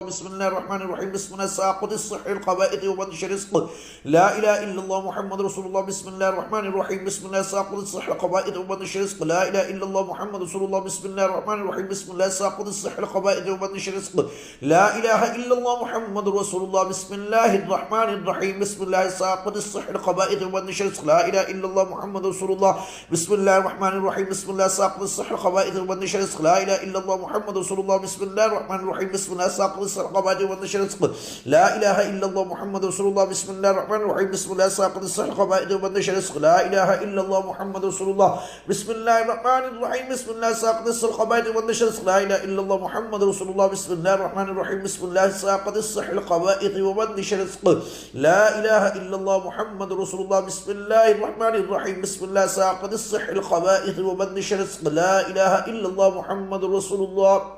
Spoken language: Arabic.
بسم الله الرحمن الرحيم. بسم الله ساقط الصح القبائد وبنش رزق. لا إله إلا الله محمد رسول الله. بسم الله الرحمن الرحيم. بسم الله ساقط الصح القبائد وبنش رزق. لا إله إلا الله محمد رسول الله. بسم الله الرحمن الرحيم. بسم الله ساقط الصح القبائد وبنش رزق. لا إله إلا الله محمد رسول الله. بسم الله الرحمن الرحيم. بسم الله ساقط الصح القبائد وبنش رزق. لا إله إلا الله محمد رسول الله. بسم الله الرحمن الرحيم. بسم الله ساقط الصح القبائد وبنش رزق. لا إله إلا الله محمد رسول الله. بسم الله الرحمن الرحيم. بسم الله ساقط القبائد والنشر رزق. لا إله إلا الله محمد رسول الله. بسم الله الرحمن الرحيم. بسم الله ساقط الصح القبائد والنشر رزق. لا إله إلا الله محمد رسول الله. بسم الله الرحمن الرحيم. بسم الله ساقط الصح القبائد والنشر رزق. لا إله إلا الله محمد رسول الله. بسم الله الرحمن الرحيم. بسم الله ساقط الصح القبائد والنشر رزق. لا إله إلا الله محمد رسول الله. بسم الله الرحمن الرحيم. بسم الله ساقط الصح القبائد والنشر رزق. لا إله إلا الله محمد رسول الله.